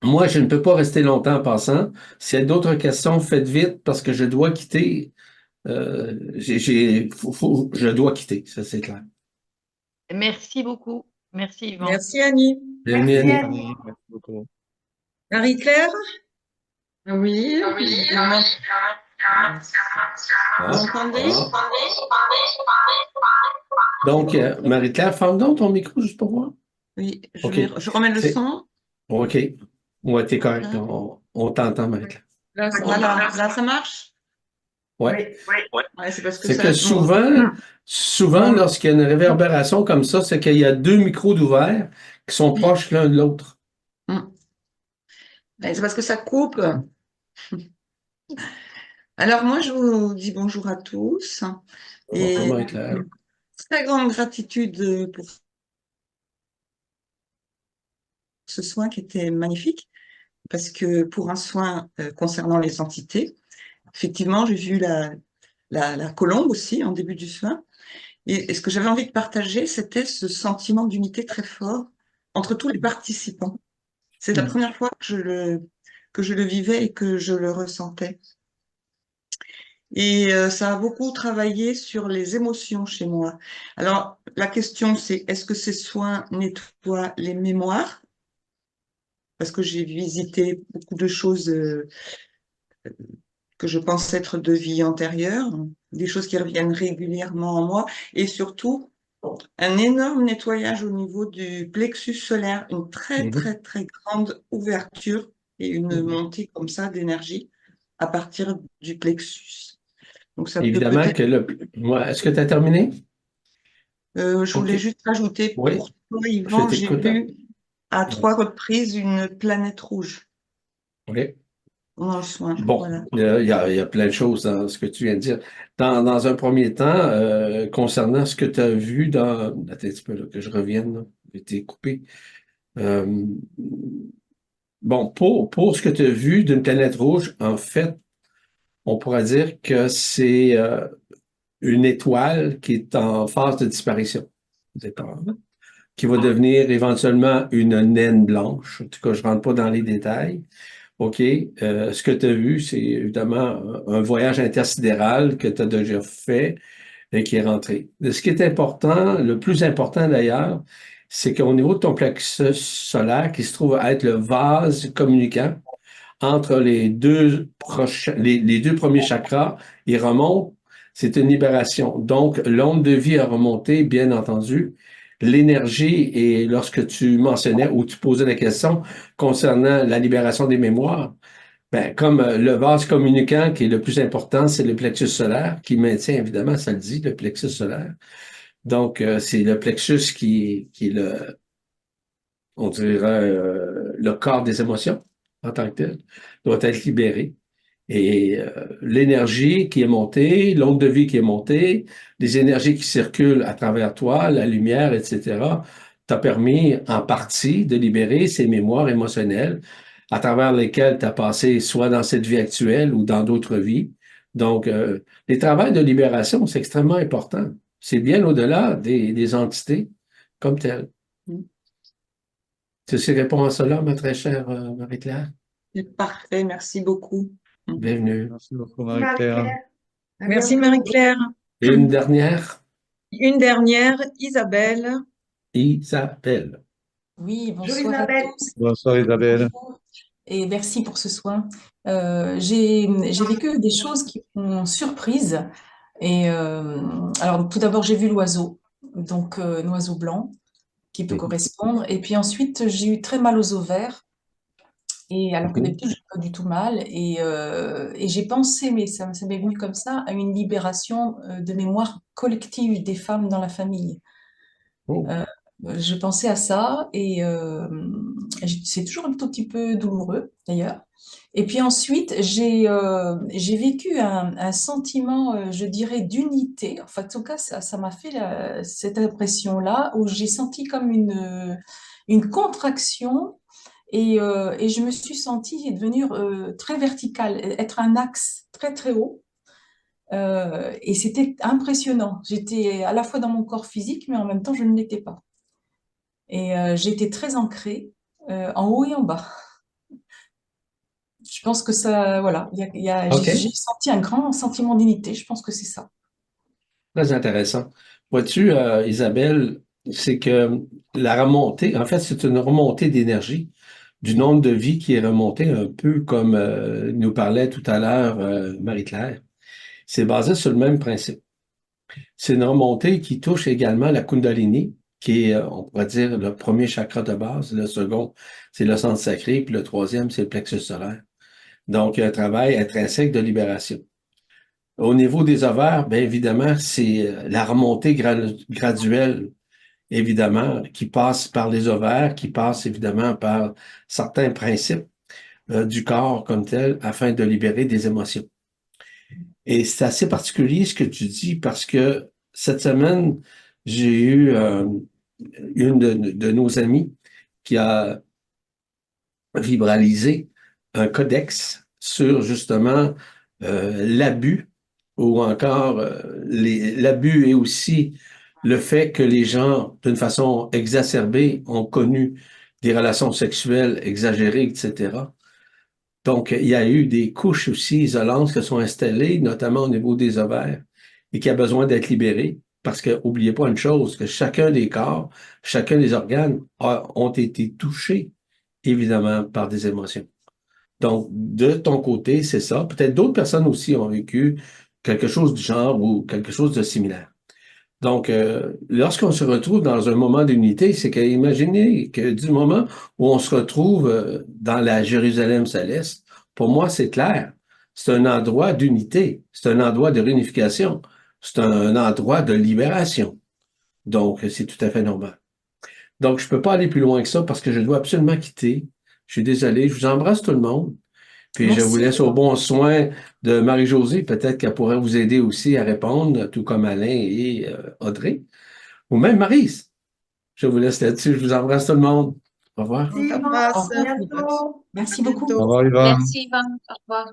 Moi, je ne peux pas rester longtemps en passant. S'il y a d'autres questions, faites vite parce que je dois quitter. Je dois quitter, ça c'est clair. Merci beaucoup. Merci, Yvan. Merci Annie. Bienvenue, Merci, Annie. Annie. Merci beaucoup. Marie-Claire? Oui, Ah, vous m'entendez? Donc, Marie-Claire, ferme donc ton micro juste pour voir. Oui, OK. je remets le C'est- son. OK. Ouais, t'es correct. On t'entend, Marie-Claire. Là, ça Voilà, marche. là ça marche? Ouais. Ouais, c'est parce que C'est ça. que souvent, lorsqu'il y a une réverbération comme ça, c'est qu'il y a deux micros d'ouvert qui sont proches l'un de l'autre. Ouais, c'est parce que ça coupe. Alors moi, je vous dis bonjour à tous et Bonjour, Marie-Claire. très grande gratitude pour ce soin qui était magnifique, parce que pour un soin concernant les entités, effectivement, j'ai vu la colombe aussi en début du soin. Et ce que j'avais envie de partager, c'était ce sentiment d'unité très fort entre tous les participants. C'est la première fois que je le vivais et que je le ressentais. Et ça a beaucoup travaillé sur les émotions chez moi. Alors, la question, c'est est-ce que ces soins nettoient les mémoires? Parce que j'ai visité beaucoup de choses que je pense être de vie antérieure, des choses qui reviennent régulièrement en moi, et surtout un énorme nettoyage au niveau du plexus solaire, une très, très, très grande ouverture et une montée comme ça d'énergie à partir du plexus. Donc, ça peut Évidemment peut-être. que est-ce que tu as terminé? Je voulais OK. juste rajouter Oui, pour toi, je Yvan, j'ai t'écoute. vu à 3 reprises une planète rouge OK. dans le soin. Bon, Voilà. il y a plein de choses dans ce que tu viens de dire. Dans un premier temps, concernant ce que tu as vu dans... Attends un petit peu, là, que je revienne, là. J'ai été coupé. Euh, bon, pour ce que tu as vu d'une planète rouge, en fait, on pourrait dire que c'est une étoile qui est en phase de disparition. D'accord, hein? Qui va devenir éventuellement une naine blanche. En tout cas, je ne rentre pas dans les détails. OK. Ce que tu as vu, c'est évidemment un voyage intersidéral que tu as déjà fait et qui est rentré. Ce qui est important, le plus important d'ailleurs, c'est qu'au niveau de ton plexus solaire, qui se trouve à être le vase communicant entre les deux premiers chakras, il remonte, c'est une libération. Donc, l'onde de vie a remonté, bien entendu. L'énergie, et lorsque tu mentionnais ou tu posais la question concernant la libération des mémoires, ben, comme le vase communicant qui est le plus important, c'est le plexus solaire, qui maintient, évidemment, ça le dit, le plexus solaire. Donc, c'est le plexus qui est on dirait, le corps des émotions en tant que tel, doit être libéré. Et l'énergie qui est montée, l'onde de vie qui est montée, les énergies qui circulent à travers toi, la lumière, etc., t'a permis en partie de libérer ces mémoires émotionnelles à travers lesquelles tu as passé soit dans cette vie actuelle ou dans d'autres vies. Donc, les travaux de libération, c'est extrêmement important. C'est bien au-delà des entités comme telles. Ceci répond à cela, ma très chère Marie-Claire. C'est parfait, merci beaucoup. Bienvenue. Merci beaucoup, Marie-Claire. Marie-Claire. À Merci bientôt. Marie-Claire. Et une dernière, Une dernière, Isabelle. Isabelle. Oui, Bonjour bonsoir à Isabelle. tous. Bonsoir, Isabelle. Bonjour et merci pour ce soin. J'ai vécu des choses qui m'ont surprise. Alors, tout d'abord, j'ai vu l'oiseau, donc un oiseau blanc, qui peut Mhm. correspondre. Et puis ensuite, j'ai eu très mal aux ovaires. Et alors que Mhm. d'habitude, je n'ai pas du tout mal. Et j'ai pensé, mais ça m'est venu comme ça, à une libération de mémoire collective des femmes dans la famille. Oh. Euh, je pensais à ça et c'est toujours un tout petit peu douloureux d'ailleurs. Et puis ensuite, j'ai vécu un sentiment, je dirais, d'unité. Enfin, en tout cas, ça m'a fait cette impression-là où j'ai senti comme une contraction et je me suis sentie devenir très verticale, être un axe très très haut. Et c'était impressionnant. J'étais à la fois dans mon corps physique, mais en même temps, je ne l'étais pas. Et j'étais très ancrée, en haut et en bas. Je pense que ça, voilà, j'ai OK. senti un grand sentiment d'unité. Je pense que c'est ça. Très intéressant. Vois-tu, Isabelle, c'est que la remontée, en fait, c'est une remontée d'énergie, du nombre de vies qui est remonté, un peu comme nous parlait tout à l'heure Marie-Claire. C'est basé sur le même principe. C'est une remontée qui touche également la Kundalini, qui est, on pourrait dire, le premier chakra de base. Le second, c'est le centre sacré, puis le troisième, c'est le plexus solaire. Donc, un travail intrinsèque de libération. Au niveau des ovaires, bien évidemment, c'est la remontée graduelle, évidemment, qui passe par les ovaires, qui passe évidemment par certains principes du corps comme tel, afin de libérer des émotions. Et c'est assez particulier ce que tu dis parce que cette semaine, j'ai eu une de nos amies qui a vibralisé un codex sur justement l'abus ou encore l'abus et aussi le fait que les gens, d'une façon exacerbée, ont connu des relations sexuelles exagérées, etc. Donc, il y a eu des couches aussi isolantes qui sont installées, notamment au niveau des ovaires, et qui a besoin d'être libérées. Parce que, oubliez pas une chose, que chacun des corps, chacun des organes ont été touchés, évidemment, par des émotions. Donc, de ton côté, c'est ça. Peut-être d'autres personnes aussi ont vécu quelque chose du genre ou quelque chose de similaire. Donc, lorsqu'on se retrouve dans un moment d'unité, c'est qu'imaginez que du moment où on se retrouve dans la Jérusalem céleste, pour moi, c'est clair. C'est un endroit d'unité, c'est un endroit de réunification, c'est un endroit de libération. Donc, c'est tout à fait normal. Donc, je peux pas aller plus loin que ça parce que je dois absolument quitter. Je suis désolé. Je vous embrasse tout le monde. Puis je vous Merci. laisse au bon soin de Marie-Josée. Peut-être qu'elle pourrait vous aider aussi à répondre, tout comme Alain et Audrey. Ou même Maryse. Je vous laisse là-dessus. Je vous embrasse tout le monde. Au revoir. Merci, On Yvan. Au t'embrasse. À revoir. bientôt. Merci À beaucoup. Au bientôt. revoir, Yvan. Merci, Yvan. Au revoir.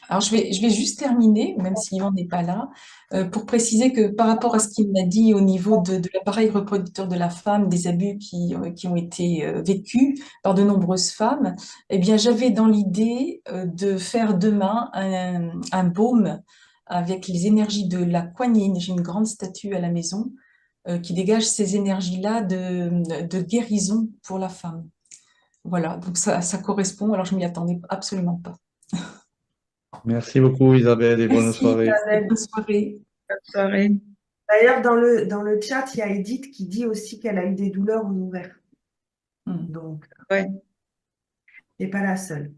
Alors, je vais juste terminer, même si Yvan n'est pas là, pour préciser que par rapport à ce qu'il m'a dit au niveau de l'appareil reproducteur de la femme, des abus qui ont été vécus par de nombreuses femmes, eh bien, j'avais dans l'idée de faire demain un baume avec les énergies de la Kuan-Yin. J'ai une grande statue à la maison qui dégage ces énergies-là de guérison pour la femme. Voilà, donc ça correspond. Alors, je m'y attendais absolument pas. Merci beaucoup, Isabelle, et bonne Merci, soirée. Isabelle. bonne soirée. Bonne soirée. D'ailleurs, dans le chat, il y a Edith qui dit aussi qu'elle a eu des douleurs aux ovaires. Hmm. Donc, Ouais. n'est pas la seule.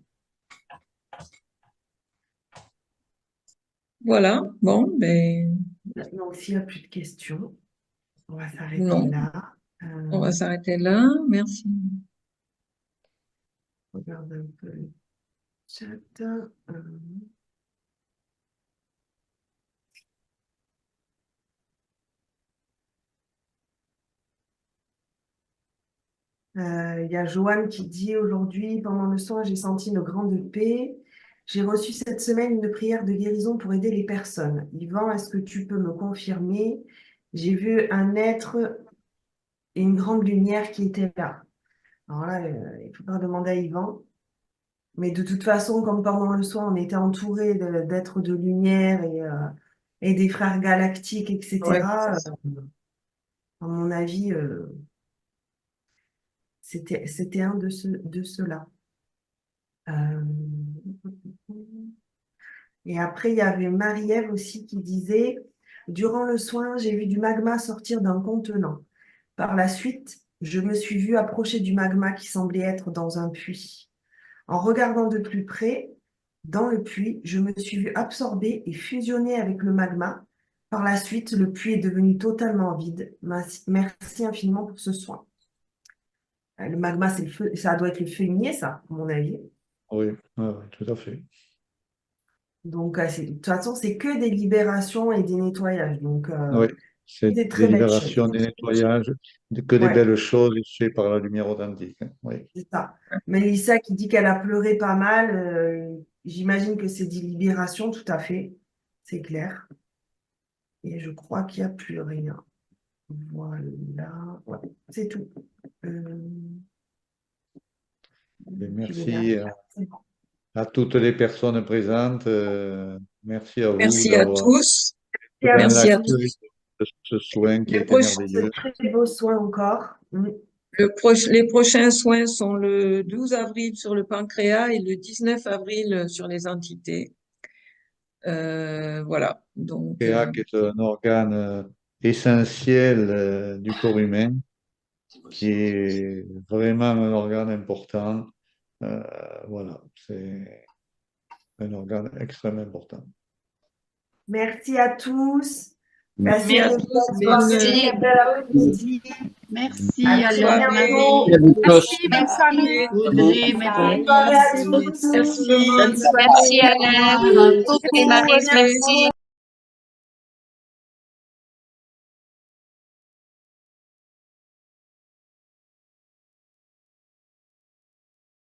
Voilà. Bon, ben, Donc, s'il n'y a plus de questions, on va s'arrêter non. là. On va s'arrêter là. Merci. Regarde un peu le chat. Il y a Joanne qui dit aujourd'hui, pendant le soin, j'ai senti une grande paix. J'ai reçu cette semaine une prière de guérison pour aider les personnes. Yvan, est-ce que tu peux me confirmer? J'ai vu un être et une grande lumière qui était là. Alors là, il faudra demander à Yvan. Mais de toute façon, comme pendant le soin, on était entouré d'êtres de lumière et des frères galactiques, Ouais. etc. À mon avis, c'était un de ceux-là. Euh, Et après, il y avait Marie-Ève aussi qui disait, durant le soin, j'ai vu du magma sortir d'un contenant. Par la suite, je me suis vue approcher du magma qui semblait être dans un puits. En regardant de plus près, dans le puits, je me suis vue absorber et fusionner avec le magma. Par la suite, le puits est devenu totalement vide. Merci infiniment pour ce soin. Le magma, c'est le feu, ça doit être le feu igné, ça, à mon avis. Oui, ouais, tout à fait. Donc, de toute façon, c'est que des libérations et des nettoyages. Donc, Oui, c'est des des très belles choses. libérations, des nettoyages, que des Ouais. belles choses faites par la lumière authentique. Hein. Oui. C'est ça. Mélissa qui dit qu'elle a pleuré pas mal, j'imagine que c'est des libérations, tout à fait. C'est clair. Et je crois qu'il n'y a plus rien. Voilà. Ouais, c'est tout. Et Je merci vais c'est bon. à toutes les personnes présentes. Merci à vous Merci à d'avoir tous. donné Merci à l'accueil tous. de ce soin qui Les a été prochains, merveilleux. Très beaux soins encore. les prochains soins sont le 12 avril sur le pancréas et le 19 avril sur les entités. Voilà. Donc, PA qui est un organe essentiel du corps humain, qui est vraiment un organe important. Voilà, c'est un organe extrêmement important. Merci à tous. Merci Passez à une tous. bonne soirée, un bel après-midi. Merci À à très l'heure, bientôt. Marie. Merci. Bonne soirée. Audrey, merci. Bonne soirée à tous. Merci. Bonne soirée. Merci Au Alain. revoir. C'était Marie, merci.